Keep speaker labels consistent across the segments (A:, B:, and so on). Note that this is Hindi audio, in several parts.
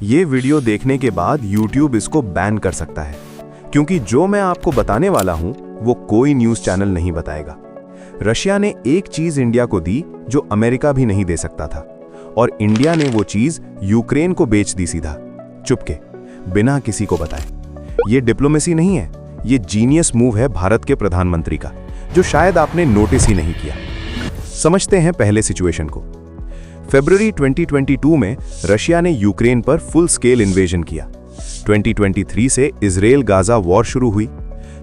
A: ये वीडियो देखने के बाद YouTube इसको बैन कर सकता है, क्योंकि जो मैं आपको बताने वाला हूं वो कोई न्यूज़ चैनल नहीं बताएगा। रशिया ने एक चीज़ इंडिया को दी जो अमेरिका भी नहीं दे सकता था, और इंडिया ने वो चीज़ यूक्रेन को बेच दी सीधा, चुपके, बिना किसी को बताए। ये डिप्लोमेसी नहीं है, ये जीनियस मूव है भारत के प्रधानमंत्री का, जो शायद आपने नोटिस ही नहीं किया। समझते हैं पहले सिचुएशन को। फरवरी 2022 में रशिया ने यूक्रेन पर फुल स्केल इन्वेजन किया। 2023 से इजराइल गाजा वॉर शुरू हुई।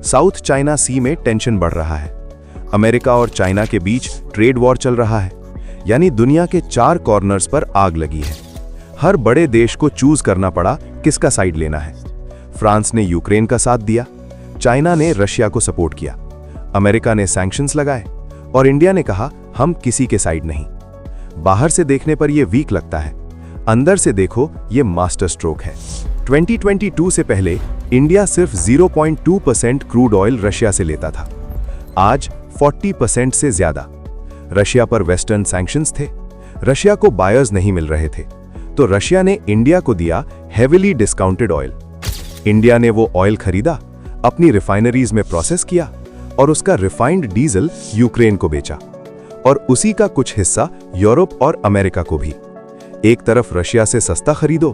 A: साउथ चाइना सी में टेंशन बढ़ रहा है। अमेरिका और चाइना के बीच ट्रेड वॉर चल रहा है, यानी दुनिया के 4 कॉर्नर्स पर आग लगी है। हर बड़े देश को चूज करना पड़ा किसका साइड लेना है। फ्रांस ने यूक्रेन का साथ दिया, चाइना ने रशिया को सपोर्ट किया, अमेरिका ने सैंक्शंस लगाए, और इंडिया ने कहा हम किसी के साइड नहीं। बाहर से देखने पर यह वीक लगता है, अंदर से देखो ये मास्टर स्ट्रोक है। 2022 से पहले इंडिया सिर्फ 0.2% क्रूड ऑयल रशिया से लेता था, आज 40% से ज्यादा। रशिया पर वेस्टर्न सैंक्शंस थे, रशिया को बायर्स नहीं मिल रहे थे, तो रशिया ने इंडिया को दिया हेविली डिस्काउंटेड ऑयल। इंडिया ने वो ऑयल खरीदा, अपनी रिफाइनरीज में प्रोसेस किया, और उसका रिफाइंड डीजल यूक्रेन को बेचा, और उसी का कुछ हिस्सा यूरोप और अमेरिका को भी। एक तरफ रशिया से सस्ता खरीदो,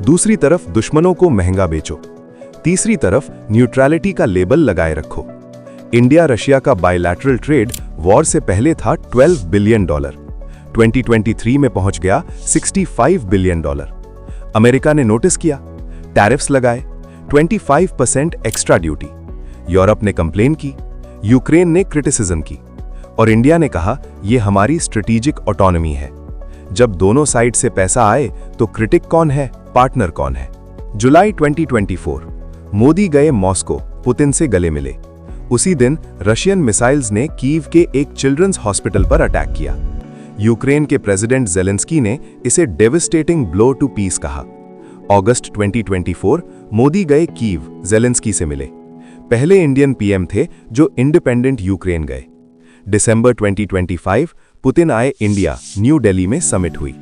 A: दूसरी तरफ दुश्मनों को महंगा बेचो, तीसरी तरफ न्यूट्रलिटी का लेबल लगाए रखो। इंडिया रशिया का बायलैटरल ट्रेड वॉर से पहले था $12 बिलियन, 2023 में पहुंच गया $65 बिलियन। अमेरिका ने नोटिस किया, टैरिफ्स लगाए, 25% एक्स्ट्रा ड्यूटी। यूरोप ने कंप्लेन की, यूक्रेन ने क्रिटिसिज्म की, और इंडिया ने कहा यह हमारी स्ट्रेटेजिक ऑटोनॉमी है। जब दोनों साइड से पैसा आए तो क्रिटिक कौन है, पार्टनर कौन है। जुलाई 2024 मोदी गए मॉस्को, पुतिन से गले मिले। उसी दिन रशियन मिसाइल्स ने कीव के एक चिल्ड्रंस हॉस्पिटल पर अटैक किया। यूक्रेन के प्रेसिडेंट ज़ेलेंस्की ने इसे डेविस्टेटिंग ब्लो टू पीस कहा। अगस्त 2024 मोदी गए कीव, ज़ेलेंस्की से मिले। पहले इंडियन पीएम थे जो इंडिपेंडेंट यूक्रेन गए। दिसंबर 2025 पुतिन आए इंडिया, न्यू दिल्ली में समिट हुई।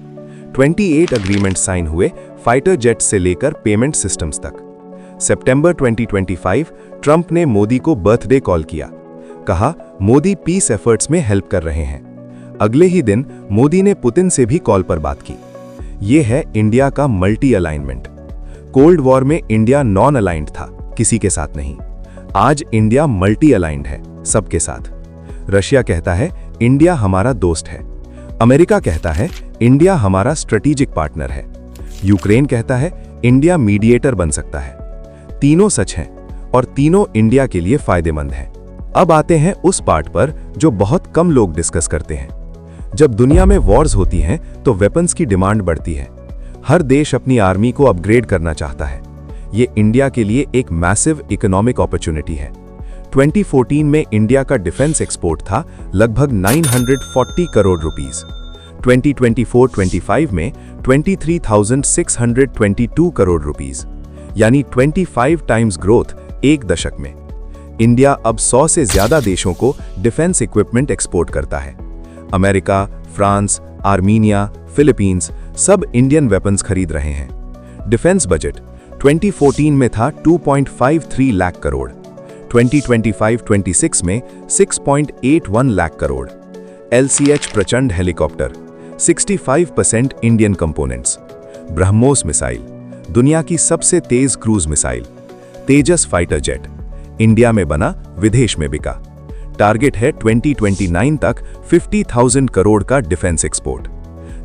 A: 28 अग्रीमेंट साइन हुए, फाइटर जेट से लेकर पेमेंट सिस्टम्स तक। सितंबर 2025 ट्रंप ने मोदी को बर्थडे कॉल किया, कहा मोदी पीस एफर्ट्स में हेल्प कर रहे हैं। अगले ही दिन मोदी ने पुतिन से भी कॉल पर बात की। यह है इंडिया का मल्टी अलाइनमेंट। कोल्ड वॉर में इंडिया नॉन अलाइंड था, किसी के साथ नहीं। आज इंडिया मल्टी अलाइंड है, सबके साथ। रशिया कहता है इंडिया हमारा दोस्त है, अमेरिका कहता है इंडिया हमारा स्ट्रेटेजिक पार्टनर है, यूक्रेन कहता है इंडिया मीडिएटर बन सकता है। तीनों सच हैं और तीनों इंडिया के लिए फायदेमंद हैं। अब आते हैं उस पार्ट पर जो बहुत कम लोग डिस्कस करते हैं। जब दुनिया में वॉर्स होती हैं तो वेपन्स की डिमांड बढ़ती है। हर देश अपनी आर्मी को अपग्रेड करना चाहता है। ये इंडिया के लिए एक मैसिव इकोनॉमिक अपॉर्चुनिटी है। 2014 में इंडिया का डिफेंस एक्सपोर्ट था लगभग 940 करोड़ रुपीस। 2024-25 में 23,622 करोड़ रुपीस, यानी 25 टाइम्स ग्रोथ एक दशक में। इंडिया अब 100 से ज्यादा देशों को डिफेंस इक्विपमेंट एक्सपोर्ट करता है। अमेरिका, फ्रांस, आर्मीनिया, फिलीपींस सब इंडियन वेपन्स खरीद रहे हैं। डिफेंस बजट 2014 में था 2.53 लाख करोड़, 2025-26 में 6.81 लाख करोड़। LCH प्रचंड helicopter, 65% Indian components. BrahMos missile, दुनिया की सबसे तेज क्रूज मिसाइल। तेजस फाइटर जेट, इंडिया में बना, विदेश में बिका। टारगेट है 2029 तक 50,000 करोड़ का डिफेंस एक्सपोर्ट।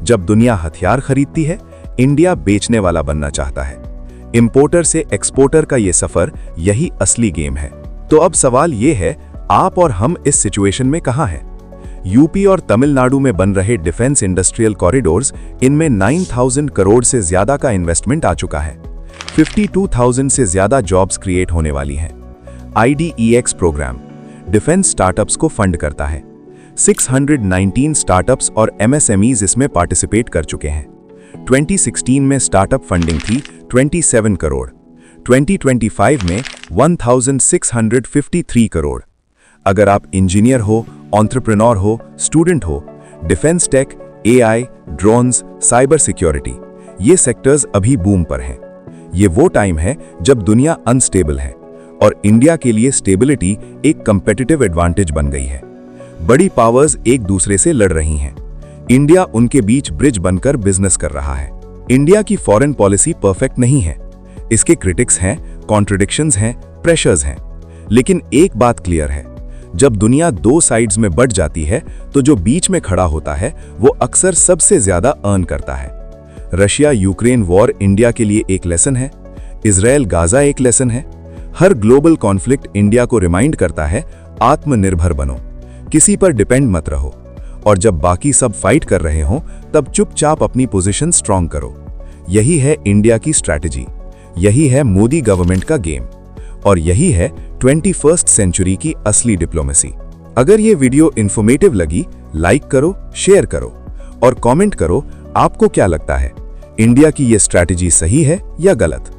A: जब दुनिया हथियार खरीदती है, इंडिया बेचने वाला बनना चाहता है। इंपोर्टर से एक्सपोर्टर का ये सफर, यही असली गेम है। तो अब सवाल ये है, आप और हम इस सिचुएशन में कहां हैं? यूपी और तमिलनाडु में बन रहे डिफेंस इंडस्ट्रियल कॉरिडोर्स, इनमें 9,000 करोड़ से ज्यादा का इन्वेस्टमेंट आ चुका है। 52,000 से ज्यादा जॉब्स क्रिएट होने वाली हैं। IDEX प्रोग्राम डिफेंस स्टार्टअप्स को फंड करता है। 619 स्टार्टअप्स और MSMEs इसमें पार्टिसिपेट कर चुके हैं। 2016 में स्टार्टअप फंडिंग थी 27 करोड़, 2025 में 1,653 करोड़। अगर आप इंजीनियर हो, एंटरप्रेन्योर हो, स्टूडेंट हो, defence tech, AI, drones, cyber security,
B: ये सेक्टर्स अभी बूम पर हैं। ये वो टाइम है जब दुनिया अनस्टेबल है और इंडिया के लिए स्टेबिलिटी एक कंपेटिटिव एडवांटेज बन गई है। बड़ी पावर्स एक दूसरे से लड़ रही हैं। इंडिया उनके बीच ब्रिज बनकर बिजनेस कर रहा है। इंडिया की फॉरेन पॉलिसी परफेक्ट नहीं है। इसके क्रिटिक्स हैं, कॉन्ट्रडिक्शंस हैं, प्रेशर्स हैं। लेकिन एक बात क्लियर है, जब दुनिया दो साइड्स में बढ़ जाती है तो जो बीच में खड़ा होता है वो अक्सर सबसे ज्यादा अर्न करता है। रशिया यूक्रेन वॉर इंडिया के लिए एक लेसन है, इजराइल गाजा एक लेसन है। हर ग्लोबल कॉन्फ्लिक्ट इंडिया को रिमाइंड करता है, आत्मनिर्भर बनो, किसी पर डिपेंड मत रहो, और जब बाकी सब फाइट कर रहे हों तब चुपचाप अपनी पोजीशन स्ट्रांग करो। यही है इंडिया की स्ट्रैटेजी, यही है मोदी गवर्नमेंट का गेम, और यही है 21st सेंचुरी की असली डिप्लोमेसी। अगर ये वीडियो इंफॉर्मेटिव लगी, लाइक करो, शेयर करो और कमेंट करो, आपको क्या लगता है, इंडिया की ये स्ट्रैटेजी सही है या गलत।